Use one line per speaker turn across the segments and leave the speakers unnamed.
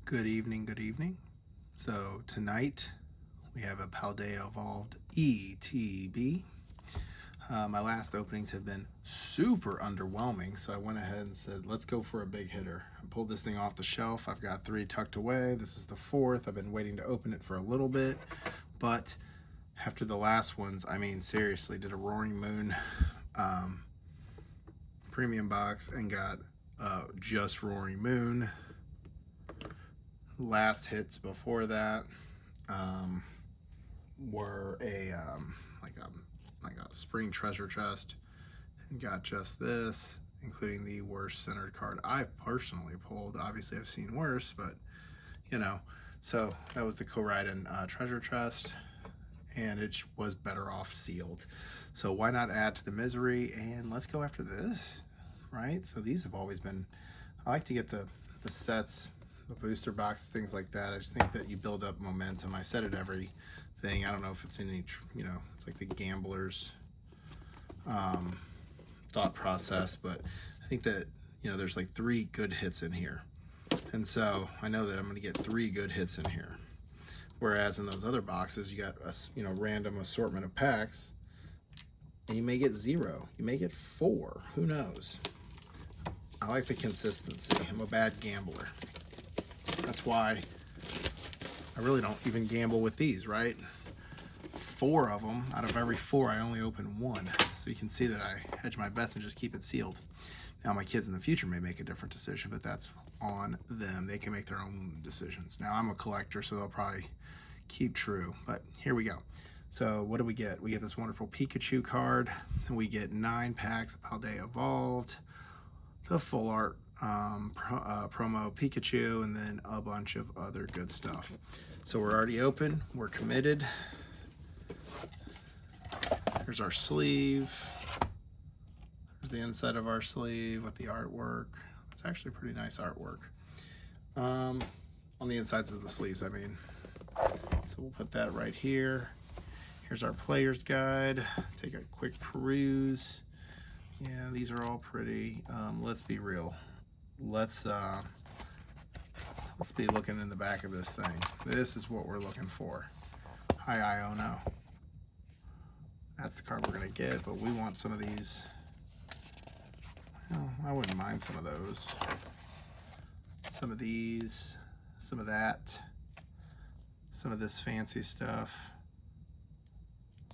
Good evening, good evening. So tonight we have a Paldea Evolved ETB. My last openings have been super underwhelming, so I went ahead and said, let's go for a big hitter. I pulled this thing off the shelf. I've got 3 tucked away. This is the 4th. I've been waiting to open it for a little bit, but after the last ones, I mean, seriously, did a Roaring Moon premium box and got just Roaring Moon. Last hits before that were like a spring treasure chest, and got just this, including the worst centered card I've personally pulled. Obviously I've seen worse, but you know, so that was the Koraidon treasure chest, and it was better off sealed. So why not add to the misery, and let's go after this, right? So these have always been, I like to get the sets, the booster box, things like that. I just think that you build up momentum. I said it every thing. I don't know if it's in each, it's like the gambler's thought process, but I think that, there's like 3 good hits in here. And so I know that I'm going to get 3 good hits in here. Whereas in those other boxes, you got a random assortment of packs, and you may get 0. You may get 4. Who knows? I like the consistency. I'm a bad gambler. That's why I really don't even gamble with these, right? 4 of them, out of every 4, I only open 1. So you can see that I hedge my bets and just keep it sealed. Now my kids in the future may make a different decision, but that's on them. They can make their own decisions. Now I'm a collector, so they'll probably keep true, but here we go. So what do we get? We get this wonderful Pikachu card, and we get 9 packs of Paldea Evolved, the full art promo Pikachu, and then a bunch of other good stuff. So we're already open, we're committed. Here's our sleeve. Here's the inside of our sleeve with the artwork. It's actually pretty nice artwork. On the insides of the sleeves, I mean. So we'll put that right here. Here's our player's guide. Take a quick peruse. Yeah, these are all pretty. Let's be real. Let's be looking in the back of this thing. This is what we're looking for. Hi, Iono. That's the card we're gonna get, but we want some of these. Well, I wouldn't mind some of those. Some of these, some of that, some of this fancy stuff.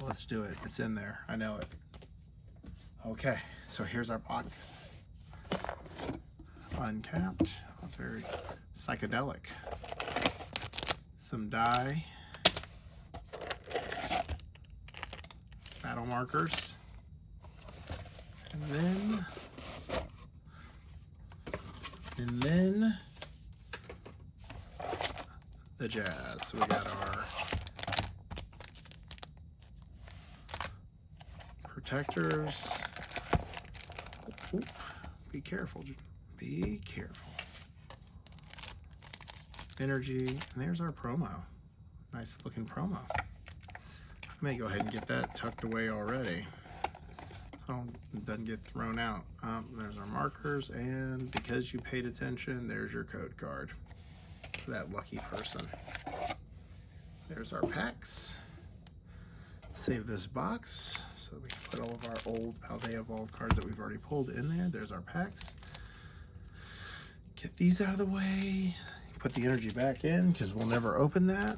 Let's do it. It's in there. I know it. Okay, so here's our box. Uncapped. That's very psychedelic. Some die. Battle markers. And then the jazz. So we got our protectors. Oop, be careful. Be careful. Energy. And there's our promo. Nice looking promo. I may go ahead and get that tucked away already, so it doesn't get thrown out. There's our markers, and because you paid attention, there's your code card for that lucky person. There's our packs. Save this box so we can put all of our old Paldea Evolved cards that we've already pulled in there. There's our packs. Get these out of the way. Put the energy back in because we'll never open that.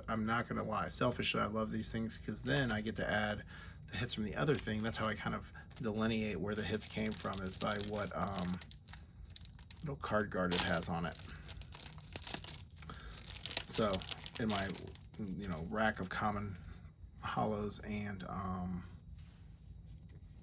I'm not gonna lie, selfishly I love these things because then I get to add the hits from the other thing. That's how I kind of delineate where the hits came from, is by what little card guard it has on it. So in my rack of common hollows and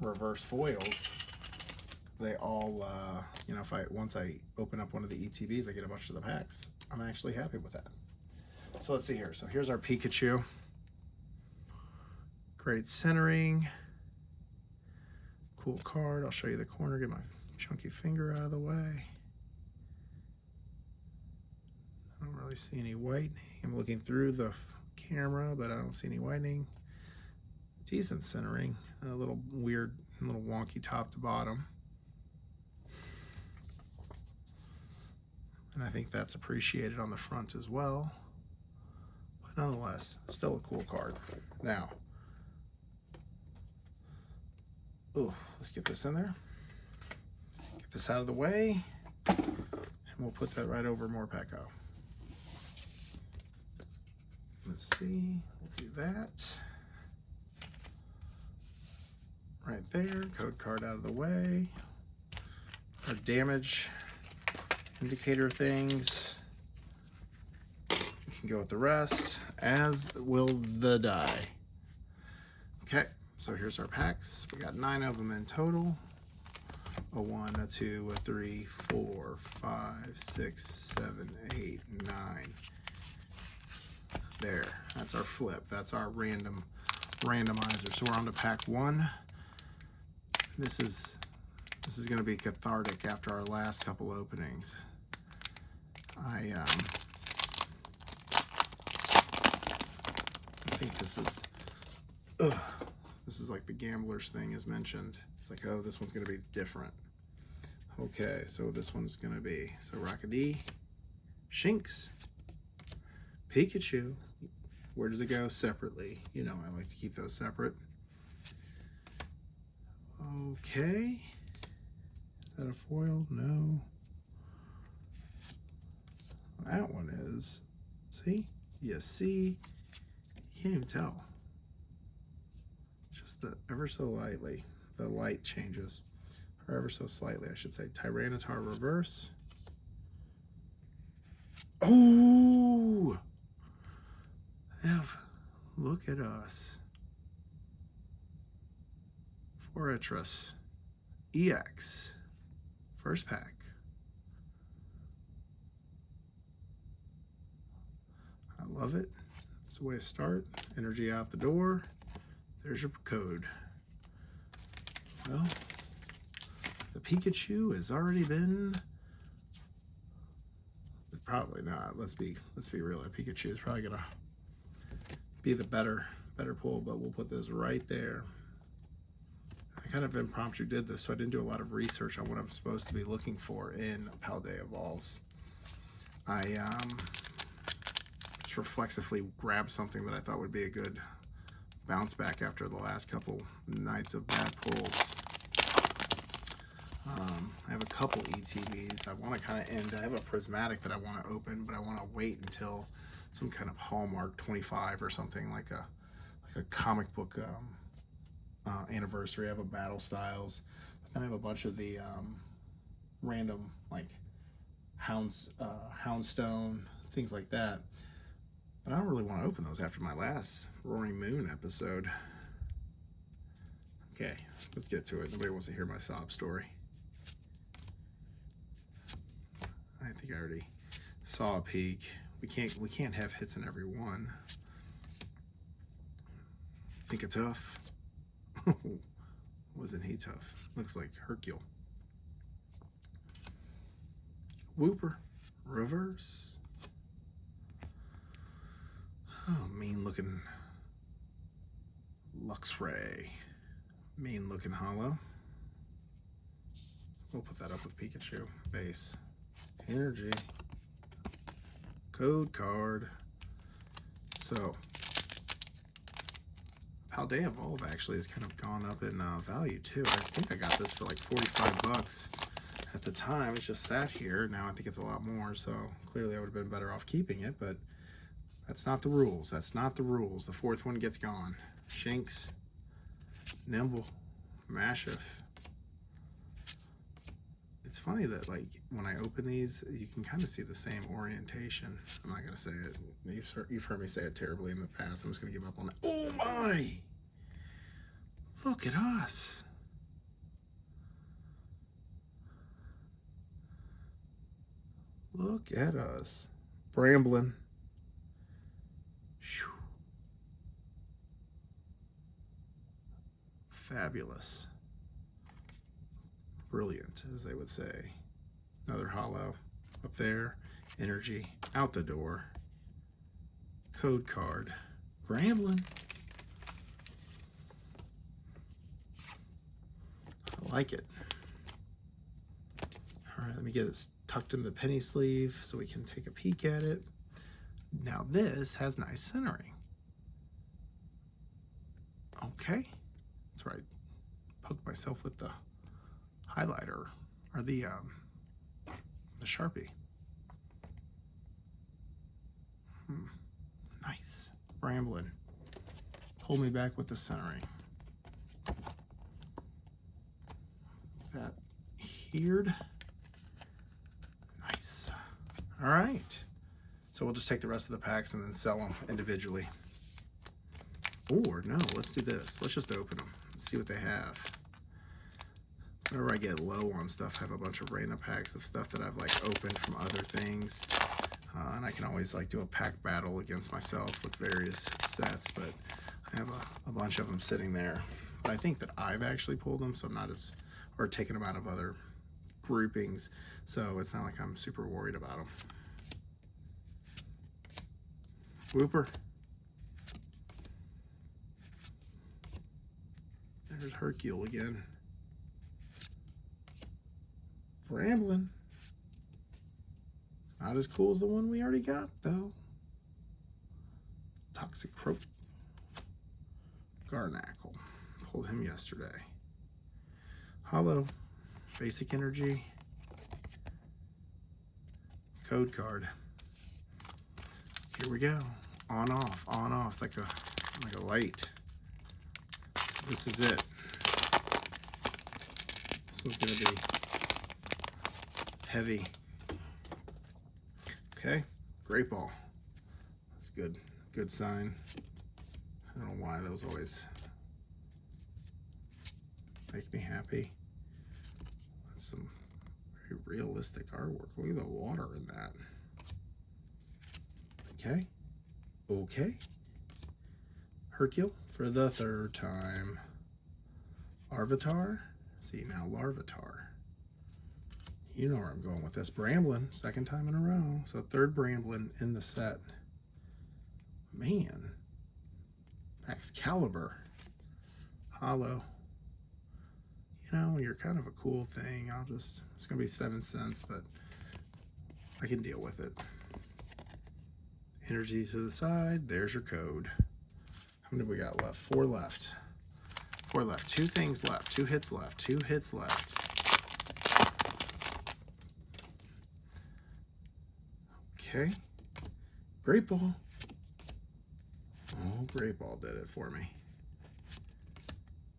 reverse foils, they all once I open up one of the ETBs, I get a bunch of the packs. I'm actually happy with that. So let's see here. So here's our Pikachu. Great centering. Cool card. I'll show you the corner. Get my chunky finger out of the way. I don't really see any whitening. I'm looking through the camera, but I don't see any whitening. Decent centering. A little weird, a little wonky top to bottom. And I think that's appreciated on the front as well. But nonetheless, still a cool card. Now, let's get this in there. Get this out of the way. And we'll put that right over Morpeko. Let's see. We'll do that. Right there. Code card out of the way. Our damage indicator things. We can go with the rest, as will the die. Okay, so here's our packs. We got 9 of them in total. A 1, a 2, a 3, 4, 5, 6, 7, 8, 9. There, that's our flip. That's our randomizer. So we're on to pack 1. This is going to be cathartic after our last couple openings. I think this is like the gambler's thing is mentioned. It's like, oh, this one's going to be different. Okay, so this one's going to be, so Rockadee, Shinx, Pikachu. Where does it go? Separately. You know I like to keep those separate. Okay. Is that a foil? No. That one is. See? You see? You can't even tell. Just ever so lightly. The light changes. Or ever so slightly, I should say. Tyranitar reverse. Oh! Ev, look at us. Fortress EX. First pack. I love it. That's the way to start. Energy out the door. There's your code. Well, the Pikachu has already been. Probably not. Let's be real. A Pikachu is probably gonna be the better pull, but we'll put this right there. I kind of impromptu did this, so I didn't do a lot of research on what I'm supposed to be looking for in Paldea Evolves. I just reflexively grabbed something that I thought would be a good bounce back after the last couple nights of bad pulls. I have a couple ETBs. I want to kind of end. I have a prismatic that I want to open, but I want to wait until some kind of Hallmark 25 or something like a comic book anniversary. I have a Battle Styles, but then I have a bunch of the random like Houndstone, things like that. But I don't really want to open those after my last Roaring Moon episode. Okay, let's get to it. Nobody wants to hear my sob story. I think I already saw a peek. We can't have hits in every one. Think it's tough. Wasn't he tough? Looks like Hercule. Whooper. Reverse. Oh, mean looking Luxray. Mean looking hollow. We'll put that up with Pikachu. Base. Energy. Code card. So, Paldea Evolved actually has kind of gone up in value too. I think I got this for like 45 bucks at the time. It just sat here. Now I think it's a lot more, so clearly I would have been better off keeping it, but that's not the rules. That's not the rules. The fourth one gets gone. Shinx, Nimble, Mashiff. It's funny that like when I open these, you can kind of see the same orientation. I'm not gonna say it. You've heard me say it terribly in the past. I'm just gonna give up on it. Oh my! Look at us. Look at us. Brambling. Whew. Fabulous. Brilliant, as they would say. Another hollow up there. Energy out the door. Code card. Brambling. I like it. All right, let me get it tucked in the penny sleeve so we can take a peek at it. Now this has nice centering. Okay, that's right. Poke myself with the highlighter or the Sharpie. Nice. Rambling. Pull me back with the centering. That hered. Nice. All right. So we'll just take the rest of the packs and then sell them individually. Or no, let's do this. Let's just open them. See what they have. Whenever I get low on stuff, I have a bunch of random packs of stuff that I've like opened from other things. And I can always like do a pack battle against myself with various sets, but I have a bunch of them sitting there. But I think that I've actually pulled them, so I'm not as, or taken them out of other groupings, so it's not like I'm super worried about them. Whooper. There's Hercule again. Rambling. Not as cool as the one we already got, though. Toxic Croak. Garnackle. Pulled him yesterday. Hollow. Basic Energy. Code card. Here we go. On off, on off. It's like a light. This is it. This one's gonna be heavy. Okay, Great Ball. That's good. Good sign. I don't know why those always make me happy. That's some very realistic artwork. Look at the water in that. Okay. Okay. Hercule for the third time. Larvitar. See now, Larvitar. You know where I'm going with this. Bramblin, second time in a row. So third Bramblin in the set. Man. Excalibur. Hollow. You know, when you're kind of a cool thing, it's going to be 7 cents, but I can deal with it. Energy to the side. There's your code. How many we got left? 4 left. 4 left. 2 things left. 2 hits left. 2 hits left. Okay. Great Ball. Oh, Great Ball did it for me.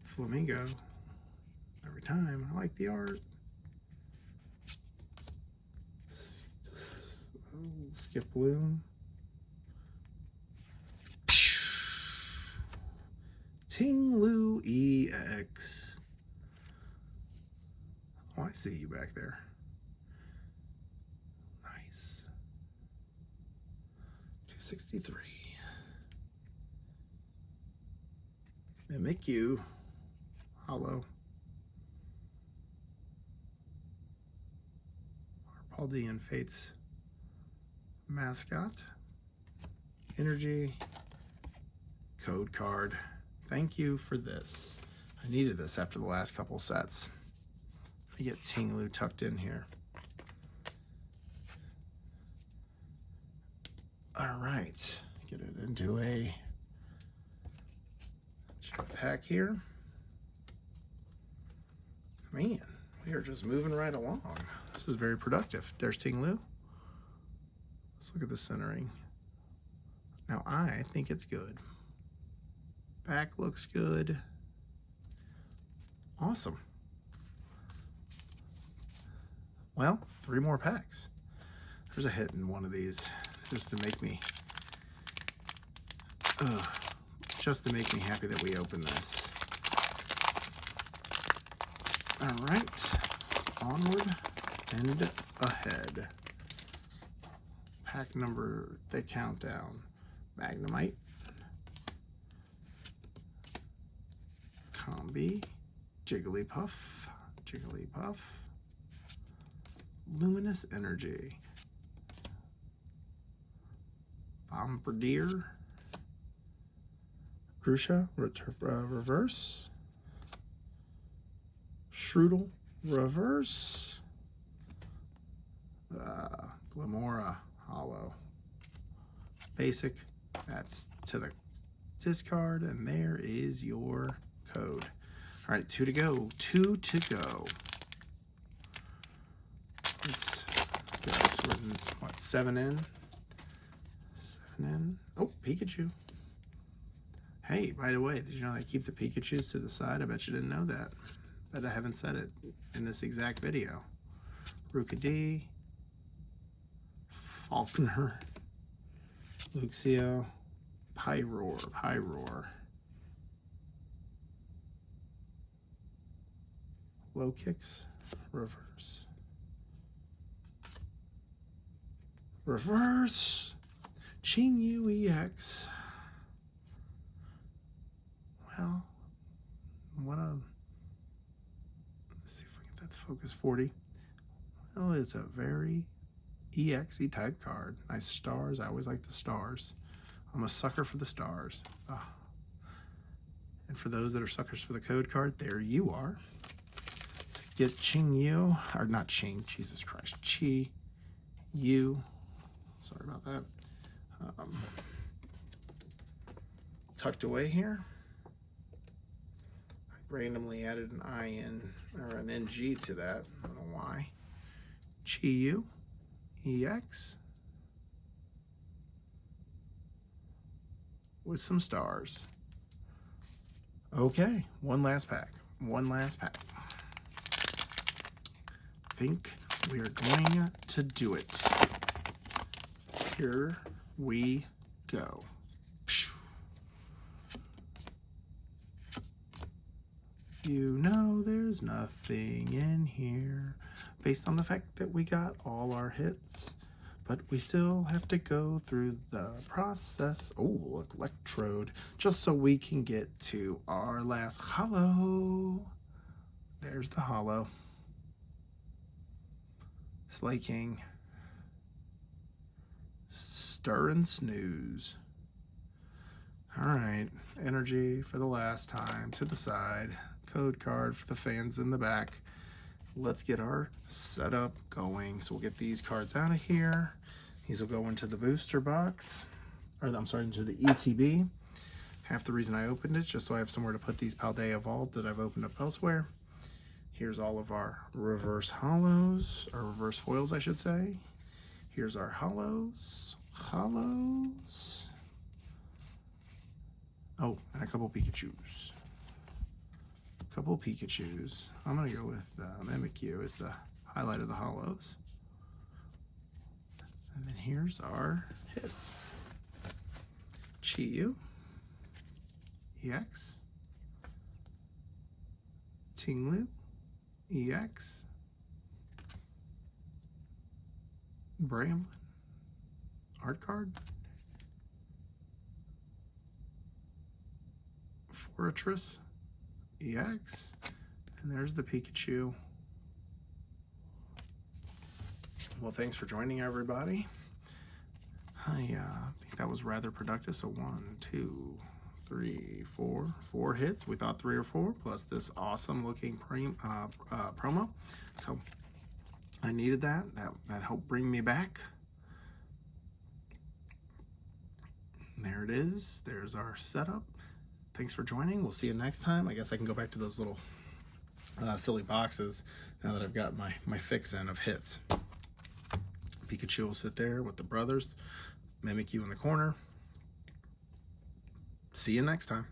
Flamingo. Every time. I like the art. Oh, Skip Bloom. Ting-Lu EX. Oh, I see you back there. Nice. 263. Mimikyu. Hollow. Our Paldean Fates mascot. Energy. Code card. Thank you for this. I needed this after the last couple sets. I get Ting-Lu tucked in here. All right, get it into a pack here. Man, we are just moving right along. This is very productive. There's Ting-Lu. Let's look at the centering. Now I think it's good. Back looks good. Awesome. Well, 3 more packs. There's a hit in one of these just to make me happy that we opened this. All right, onward and ahead. Pack number, the countdown. Magnemite. Combi, Jigglypuff, Luminous Energy, Bombardier, Grusha, reverse, Shroodle, reverse, Glamora Hollow. Basic, that's to the discard, and there is your code. All right, 2 to go. 2 to go. Let's go. So we're in, what, 7 in? 7 in. Oh, Pikachu. Hey, by the way, did you know they keep the Pikachus to the side? I bet you didn't know that. But I haven't said it in this exact video. Rookidee, Faulkner, Luxio, Pyroar, Low Kicks, Reverse, Chinyu EX. Well, let's see if we get that to focus 40. Well, it's a very EXE type card. Nice stars. I always like the stars. I'm a sucker for the stars. And for those that are suckers for the code card, there you are. Let's get Chinyu, or not Ching, Jesus Christ, Chi-Yu. Sorry about that. Tucked away here. I randomly added an IN or an NG to that. I don't know why. Chi-Yu EX with some stars. Okay, one last pack. Think we are going to do it. Here we go. You know there's nothing in here, based on the fact that we got all our hits, but we still have to go through the process. Oh, look, Electrode, just so we can get to our last holo. There's the holo. Slaking. Stir and Snooze. All right, energy for the last time to the side. Code card for the fans in the back. Let's get our setup going. So we'll get these cards out of here. These will go into the booster box, or I'm sorry, into the ETB. Half the reason I opened it, just so I have somewhere to put these Paldea Evolved that I've opened up elsewhere. Here's all of our reverse holos, or reverse foils, I should say. Here's our holos. Oh, and a couple Pikachus. I'm gonna go with Mimikyu as the highlight of the holos. And then here's our hits. Chi-Yu EX, Tinglu EX, Bramblin art card, Fortress EX, and there's the Pikachu. Well, thanks for joining, everybody. I think that was rather productive. So 1, 2, 3, 4 hits. We thought 3 or 4, plus this awesome looking promo. So I needed that. That helped bring me back. There it is. There's our setup. Thanks for joining. We'll see you next time. I guess I can go back to those little silly boxes now that I've got my fix in of hits. Pikachu will sit there with the brothers. Mimikyu in the corner. See you next time.